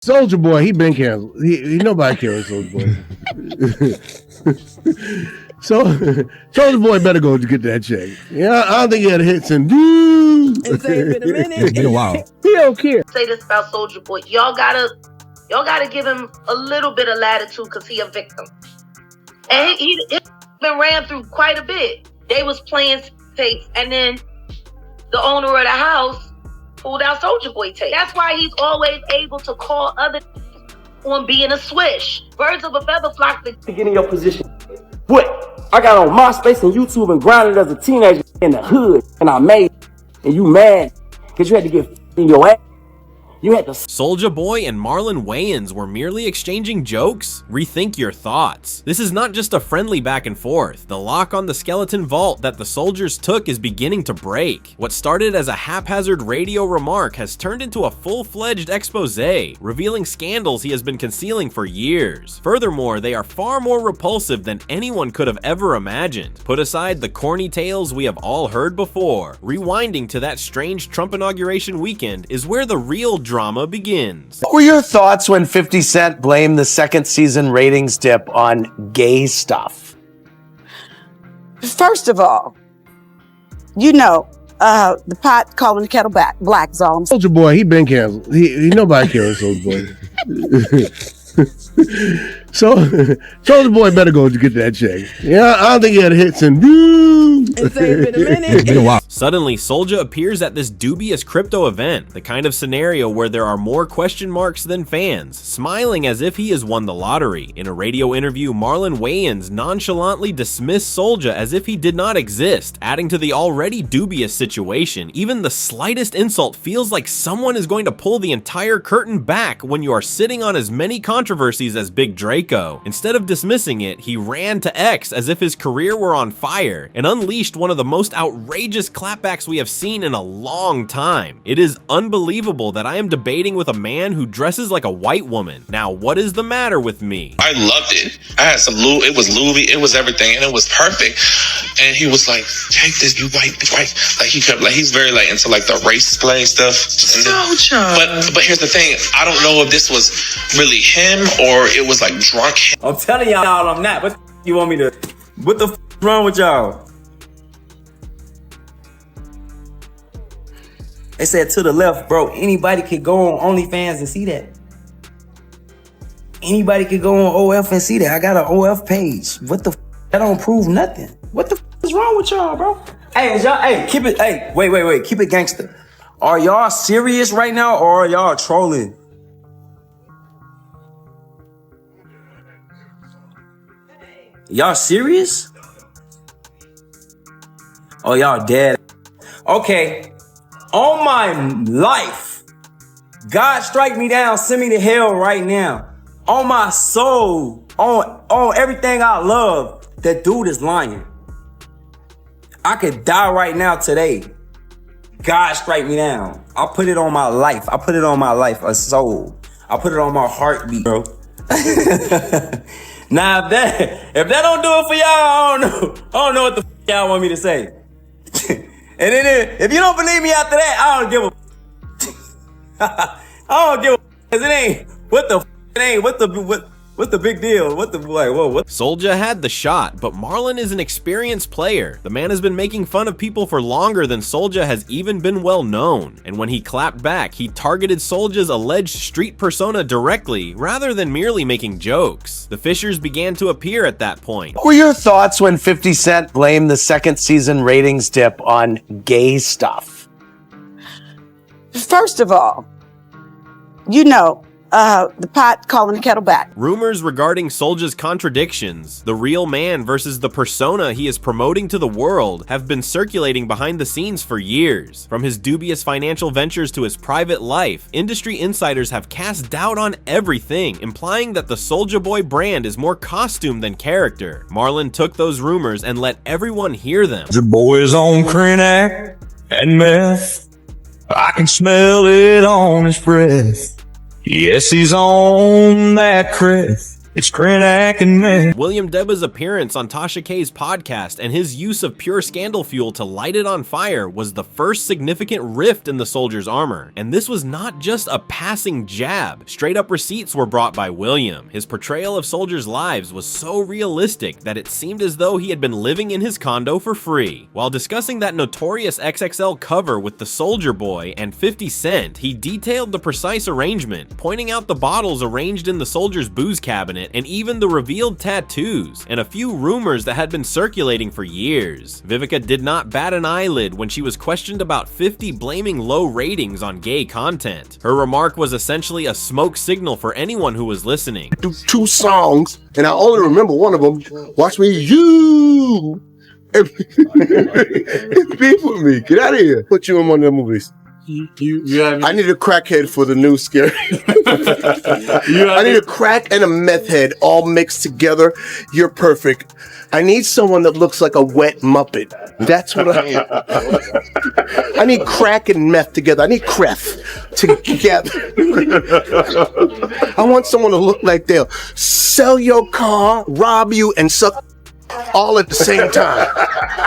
Soulja Boy, he been canceled. He nobody cares, Soulja Boy. So Soulja Boy better go get that check. Yeah, I don't think he had hits and do. It's been a minute. It's been a while. He don't care. Say this about Soulja Boy. Y'all gotta give him a little bit of latitude because he a victim. And he been ran through quite a bit. They was playing tapes, and then the owner of the house pulled out Soulja Boy tape. That's why he's always able to call other on being a swish. Birds of a feather flock to get in your position. What? I got on MySpace and YouTube and grinded as a teenager in the hood, and I made it. And you mad because you had to get in your ass. You had to. Soulja Boy and Marlon Wayans were merely exchanging jokes? Rethink your thoughts. This is not just a friendly back and forth. The lock on the skeleton vault that the soldiers took is beginning to break. What started as a haphazard radio remark has turned into a full-fledged expose, revealing scandals he has been concealing for years. Furthermore, they are far more repulsive than anyone could have ever imagined. Put aside the corny tales we have all heard before. Rewinding to that strange Trump inauguration weekend is where the real drama begins. What were your thoughts when 50 Cent blamed the second season ratings dip on gay stuff? First of all, the pot calling the kettle black is all. Soulja Boy, he been canceled. He nobody cares, Soulja Boy. So Soulja Boy better go get that check. Yeah, I don't think he had hits and do. It's been a minute. It's been a while. Suddenly, Soulja appears at this dubious crypto event, the kind of scenario where there are more question marks than fans, smiling as if he has won the lottery. In a radio interview, Marlon Wayans nonchalantly dismissed Soulja as if he did not exist, adding to the already dubious situation. Even the slightest insult feels like someone is going to pull the entire curtain back when you are sitting on as many controversies as Big Draco. Instead of dismissing it, he ran to X as if his career were on fire and unleashed one of the most outrageous clapbacks we have seen in a long time. It is unbelievable that I am debating with a man who dresses like a white woman. Now, what is the matter with me? I loved it. I had some it was Louis, it was everything, and it was perfect. And he was like, take this, you white. Like he kept he's very into the race play stuff. Soulja. But here's the thing, I don't know if this was really him or it was drunk. I'm telling y'all I'm not. What you want me to? What the wrong with y'all? They said to the left, bro, anybody could go on OnlyFans and see that. Anybody could go on OF and see that. I got an OF page. What the that don't prove nothing. What the is wrong with y'all, bro? Hey, keep it, wait, keep it gangster. Are y'all serious right now or are y'all trolling? Y'all serious? Oh, y'all dead. Okay. On my life, God strike me down, send me to hell right now. On my soul, on everything I love, that dude is lying. I could die right now today. God strike me down. I'll put it on my life. I put it on my life, a soul. I put it on my heartbeat, bro. Now, if that don't do it for y'all, I don't know what the y'all want me to say. And then if you don't believe me after that, I don't give a I don't give a cause it ain't what's the big deal? What? Soulja had the shot, but Marlon is an experienced player. The man has been making fun of people for longer than Soulja has even been well known. And when he clapped back, he targeted Soulja's alleged street persona directly, rather than merely making jokes. The fissures began to appear at that point. What were your thoughts when 50 Cent blamed the second season ratings dip on gay stuff? First of all, the pot calling the kettle black. Rumors regarding Soulja's contradictions, the real man versus the persona he is promoting to the world, have been circulating behind the scenes for years. From his dubious financial ventures to his private life, industry insiders have cast doubt on everything, implying that the Soulja Boy brand is more costume than character. Marlon took those rumors and let everyone hear them. The boy's on Krenak and meth. I can smell it on his breath. Yes, he's on that crest. It's Krenak and Myth. William Deba's appearance on Tasha K's podcast and his use of pure scandal fuel to light it on fire was the first significant rift in the Soulja's armor. And this was not just a passing jab. Straight up receipts were brought by William. His portrayal of Soulja's lives was so realistic that it seemed as though he had been living in his condo for free. While discussing that notorious XXL cover with the Soulja Boy and 50 Cent, he detailed the precise arrangement, pointing out the bottles arranged in the Soulja's booze cabinet and even the revealed tattoos, and a few rumors that had been circulating for years. Vivica did not bat an eyelid when she was questioned about 50 blaming low ratings on gay content. Her remark was essentially a smoke signal for anyone who was listening. Do 2 songs, and I only remember one of them. Watch me, you. And beef with me. Get out of here. Put you in one of the movies. I need a crackhead for the new scary. I need a crack and a meth head all mixed together. You're perfect. I need someone that looks like a wet Muppet. That's what I need. I need crack and meth together. I need creth together. I want someone to look like they'll sell your car, rob you, and suck all at the same time.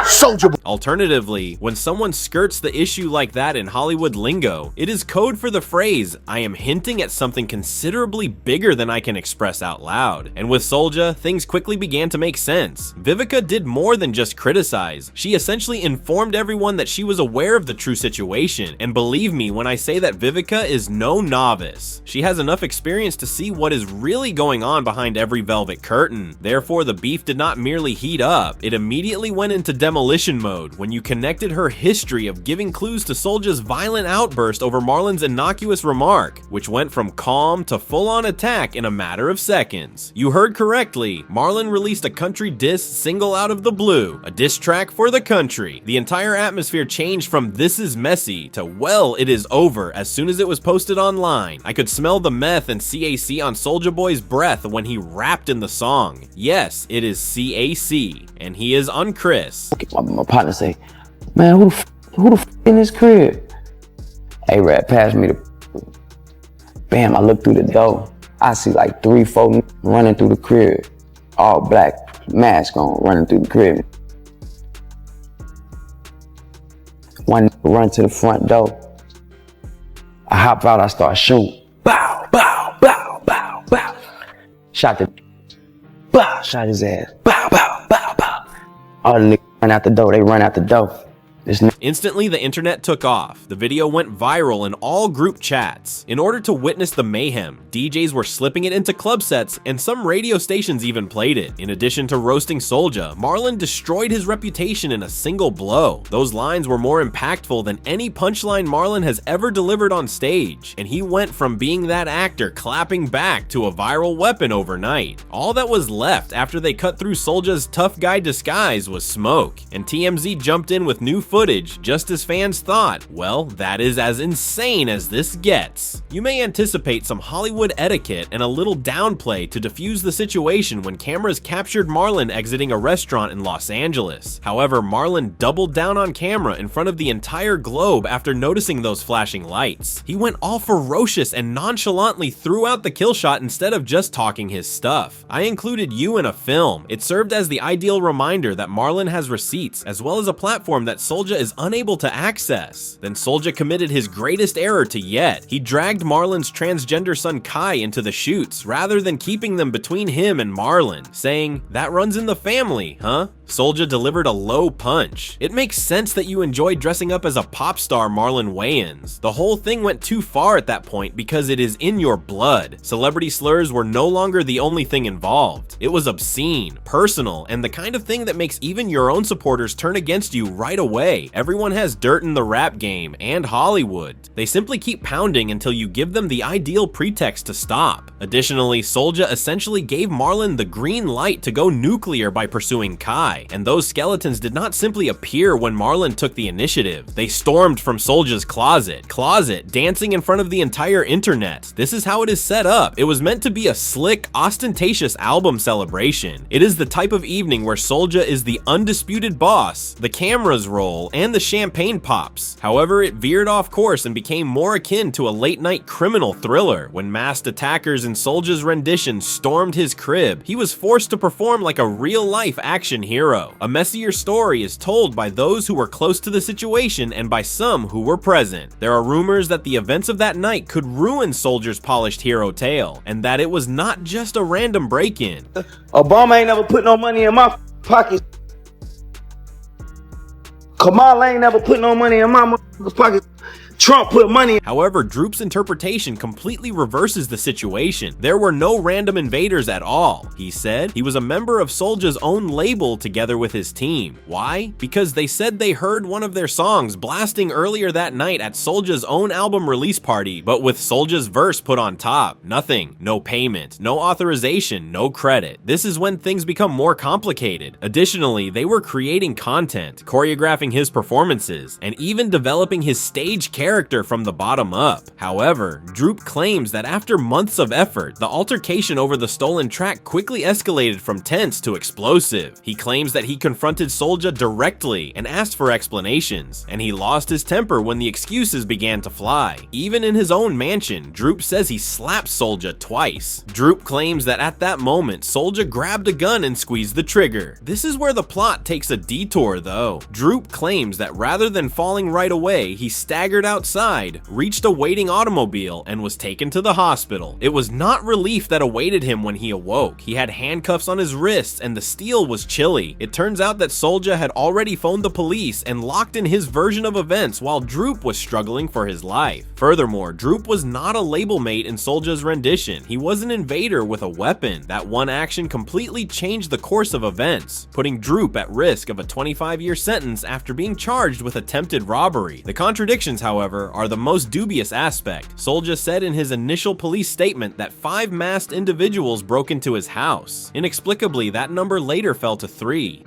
Soulja Boy. Alternatively, when someone skirts the issue like that in Hollywood lingo, it is code for the phrase, I am hinting at something considerably bigger than I can express out loud. And with Soulja, things quickly began to make sense. Vivica did more than just criticize. She essentially informed everyone that she was aware of the true situation, and believe me when I say that Vivica is no novice. She has enough experience to see what is really going on behind every velvet curtain. Therefore, the beef did not merely heat up, it immediately went into demolition mode when you connected her history of giving clues to Soulja's violent outburst over Marlon's innocuous remark, which went from calm to full-on attack in a matter of seconds. You heard correctly, Marlon released a country diss single out of the blue, a diss track for the country. The entire atmosphere changed from "this is messy" to "well, it is over" as soon as it was posted online. I could smell the meth and CAC on Soulja Boy's breath when he rapped in the song. Yes, it is CAC, and he is on Chris. My partner say, man, who the f in this crib? A-Rap passed me the, bam, I look through the door. I see like 3-4 running through the crib. All black, mask on, running through the crib. One run to the front door. I hop out, I start shooting. Bow, bow, bow, bow, bow. Shot his ass. Bow, bow, bow, bow. All the niggas run out the door, they run out the door. Instantly, the internet took off. The video went viral in all group chats. In order to witness the mayhem, DJs were slipping it into club sets, and some radio stations even played it. In addition to roasting Soulja, Marlon destroyed his reputation in a single blow. Those lines were more impactful than any punchline Marlon has ever delivered on stage, and he went from being that actor clapping back to a viral weapon overnight. All that was left after they cut through Soulja's tough guy disguise was smoke, and TMZ jumped in with new footage just as fans thought, well, that is as insane as this gets. You may anticipate some Hollywood etiquette and a little downplay to defuse the situation when cameras captured Marlon exiting a restaurant in Los Angeles. However, Marlon doubled down on camera in front of the entire globe after noticing those flashing lights. He went all ferocious and nonchalantly threw out the kill shot instead of just talking his stuff. I included you in a film. It served as the ideal reminder that Marlon has receipts as well as a platform that Soulja is unable to access. Then Soulja committed his greatest error to yet. He dragged Marlon's transgender son Kai into the shoots rather than keeping them between him and Marlon, saying, "That runs in the family, huh?" Soulja delivered a low punch. It makes sense that you enjoy dressing up as a pop star Marlon Wayans. The whole thing went too far at that point because it is in your blood. Celebrity slurs were no longer the only thing involved. It was obscene, personal, and the kind of thing that makes even your own supporters turn against you right away. Everyone has dirt in the rap game and Hollywood. They simply keep pounding until you give them the ideal pretext to stop. Additionally, Soulja essentially gave Marlon the green light to go nuclear by pursuing Kai. lie, and those skeletons did not simply appear when Marlon took the initiative. They stormed from Soulja's closet, dancing in front of the entire internet. This is how it is set up. It was meant to be a slick, ostentatious album celebration. It is the type of evening where Soulja is the undisputed boss, the cameras roll, and the champagne pops. However, it veered off course and became more akin to a late-night criminal thriller. When masked attackers in Soulja's rendition stormed his crib, he was forced to perform like a real-life action hero. A messier story is told by those who were close to the situation and by some who were present. There are rumors that the events of that night could ruin Soulja's polished hero tale, and that it was not just a random break-in. Obama ain't never put no money in my pocket. Kamala ain't never put no money in my pocket. Trump put money. However, Droop's interpretation completely reverses the situation. There were no random invaders at all. He said he was a member of Soulja's own label together with his team. Why? Because they said they heard one of their songs blasting earlier that night at Soulja's own album release party, but with Soulja's verse put on top. Nothing, no payment, no authorization, no credit. This is when things become more complicated. Additionally, they were creating content, choreographing his performances, and even developing his stage character from the bottom up. However, Droop claims that after months of effort, the altercation over the stolen track quickly escalated from tense to explosive. He claims that he confronted Soulja directly and asked for explanations, and he lost his temper when the excuses began to fly. Even in his own mansion, Droop says he slapped Soulja twice. Droop claims that at that moment, Soulja grabbed a gun and squeezed the trigger. This is where the plot takes a detour though. Droop claims that rather than falling right away, he staggered outside, reached a waiting automobile, and was taken to the hospital. It was not relief that awaited him when he awoke. He had handcuffs on his wrists and the steel was chilly. It turns out that Soulja had already phoned the police and locked in his version of events while Droop was struggling for his life. Furthermore, Droop was not a label mate in Soulja's rendition. He was an invader with a weapon. That one action completely changed the course of events, putting Droop at risk of a 25-year sentence after being charged with attempted robbery. The contradictions, however, are the most dubious aspect. Soulja said in his initial police statement that 5 masked individuals broke into his house. Inexplicably, that number later fell to 3.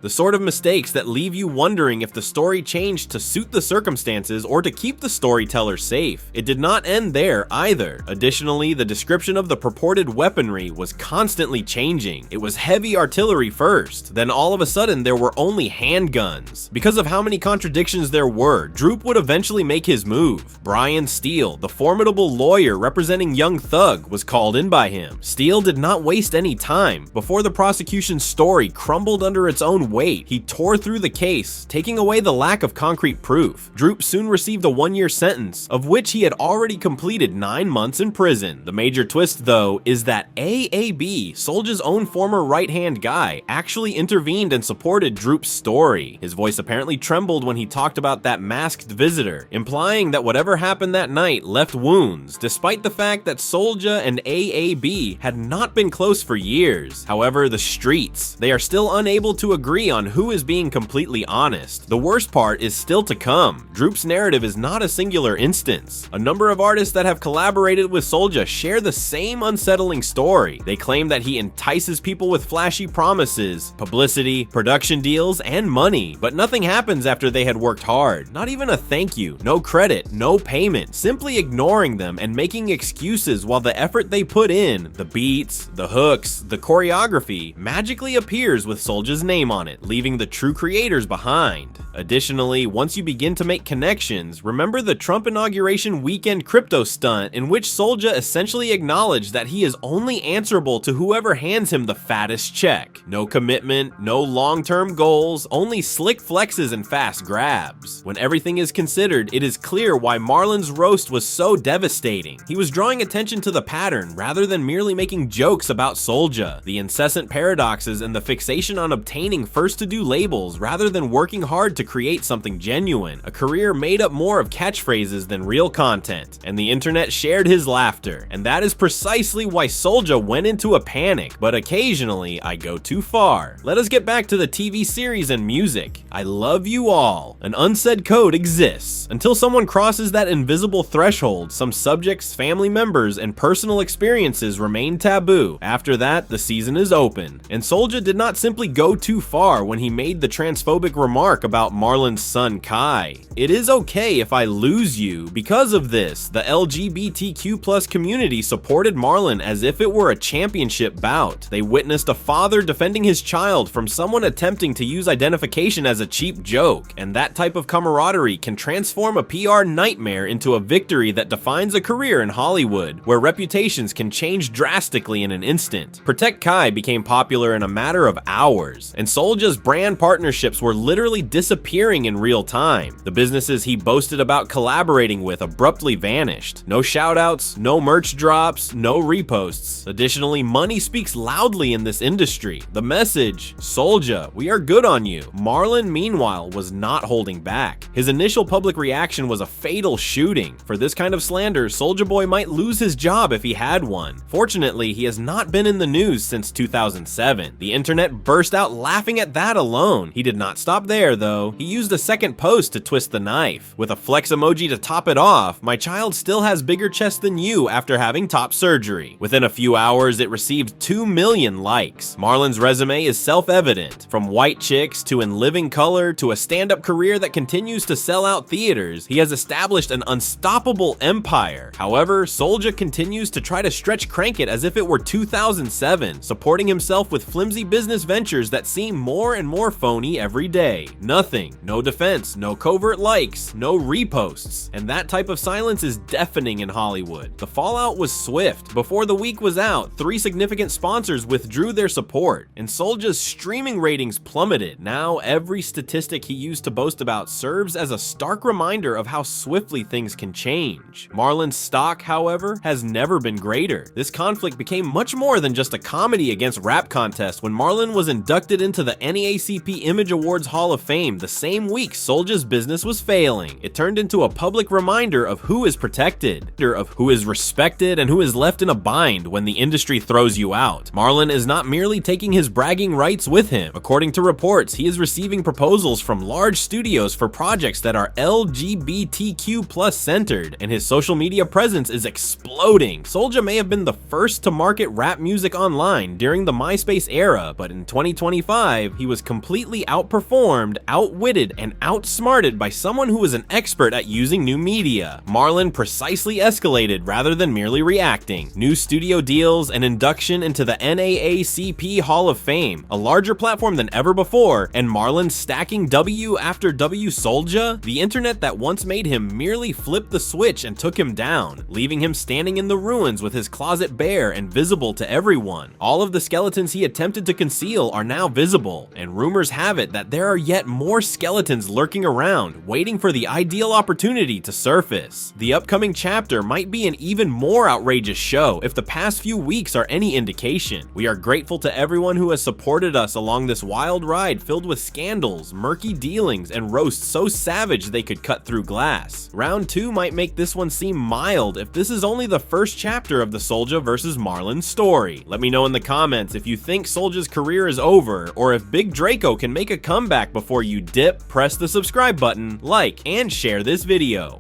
The sort of mistakes that leave you wondering if the story changed to suit the circumstances or to keep the storyteller safe. It did not end there either. Additionally, the description of the purported weaponry was constantly changing. It was heavy artillery first, then all of a sudden there were only handguns. Because of how many contradictions there were, Droop would eventually make his move. Brian Steele, the formidable lawyer representing Young Thug, was called in by him. Steele did not waste any time. Before the prosecution's story crumbled under its own weight, he tore through the case, taking away the lack of concrete proof. Droop soon received a 1-year sentence, of which he had already completed 9 months in prison. The major twist, though, is that AAB, Soulja's own former right-hand guy, actually intervened and supported Droop's story. His voice apparently trembled when he talked about that masked visitor, implying that whatever happened that night left wounds, despite the fact that Soulja and AAB had not been close for years. However, the streets, they are still unable to agree on who is being completely honest. The worst part is still to come. Droop's narrative is not a singular instance. A number of artists that have collaborated with Soulja share the same unsettling story. They claim that he entices people with flashy promises, publicity, production deals, and money, but nothing happens after they had worked hard. Not even a thank you, no credit, no payment, simply ignoring them and making excuses while the effort they put in, the beats, the hooks, the choreography, magically appears with Soulja's name on it, leaving the true creators behind. Additionally, once you begin to make connections, remember the Trump inauguration weekend crypto stunt in which Soulja essentially acknowledged that he is only answerable to whoever hands him the fattest check. No commitment, no long-term goals, only slick flexes and fast grabs. When everything is considered, it is clear why Marlon's roast was so devastating. He was drawing attention to the pattern rather than merely making jokes about Soulja, the incessant paradoxes and the fixation on obtaining first-to-do labels rather than working hard to create something genuine, a career made up more of catchphrases than real content, and the internet shared his laughter, and that is precisely why Soulja went into a panic. But occasionally, I go too far. Let us get back to the TV series and music. I love you all. An unsaid code exists. Until someone crosses that invisible threshold, some subjects, family members, and personal experiences remain taboo. After that, the season is open. And Soulja did not simply go too far when he made the transphobic remark about Marlon's son Kai. It is okay if I lose you. Because of this, the LGBTQ+ community supported Marlon as if it were a championship bout. They witnessed a father defending his child from someone attempting to use identification as a cheap joke, and that type of camaraderie can transform a PR nightmare into a victory that defines a career in Hollywood, where reputations can change drastically in an instant. Protect Kai became popular in a matter of hours, and Soulja's brand partnerships were literally disappearing in real time. The businesses he boasted about collaborating with abruptly vanished. No shoutouts, no merch drops, no reposts. Additionally, money speaks loudly in this industry. The message, Soulja, we are good on you. Marlon, meanwhile, was not holding back. His initial public reaction was a fatal shooting. For this kind of slander, Soulja Boy might lose his job if he had one. Fortunately, he has not been in the news since 2007. The internet burst out laughing at that alone. He did not stop there, though. He used a second post to twist the knife. With a flex emoji to top it off, my child still has bigger chest than you after having top surgery. Within a few hours, it received 2 million likes. Marlon's resume is self-evident. From white chicks to In Living Color to a stand-up career that continues to sell out theaters, he has established an unstoppable empire. However, Soulja continues to try to stretch crank it as if it were 2007, supporting himself with flimsy business ventures that seem more and more phony every day. Nothing, no defense, no covert likes, no reposts, and that type of silence is deafening in Hollywood. The fallout was swift. Before the week was out, 3 significant sponsors withdrew their support, and Soulja's streaming ratings plummeted. Now, every statistic he used to boast about serves as a stark reminder of how swiftly things can change. Marlon's stock, however, has never been greater. This conflict became much more than just a comedy against rap contest when Marlon was inducted into the NAACP Image Awards Hall of Fame the same week Soulja's business was failing. It turned into a public reminder of who is protected, of who is respected, and who is left in a bind when the industry throws you out. Marlon is not merely taking his bragging rights with him. According to reports, he is receiving proposals from large studios for projects that are LGBTQ+ centered, and his social media presence is exploding. Soulja may have been the first to market rap music online during the MySpace era, but in 2025, he was completely outperformed, outwitted, and outsmarted by someone who was an expert at using new media. Marlon precisely escalated rather than merely reacting. New studio deals, and induction into the NAACP Hall of Fame, a larger platform than ever before, and Marlon stacking W after W Soulja, the internet that once made him merely flipped the switch and took him down, leaving him standing in the ruins with his closet bare and visible to everyone. All of the skeletons he attempted to conceal are now visible, and rumors have it that there are yet more skeletons lurking around, waiting for the ideal opportunity to surface. The upcoming chapter might be an even more outrageous show if the past few weeks are any indication. We are grateful to everyone who has supported us along this wild ride filled with scandals, murky dealings, and roasts so savage they could cut through glass. Round 2 might make this one seem mild if this is only the first chapter of the Soulja vs. Marlon story. Let me know in the comments if you think Soulja's career is over, or if Big Draco can make a comeback before you dip. Press the subscribe button, like, and share this video.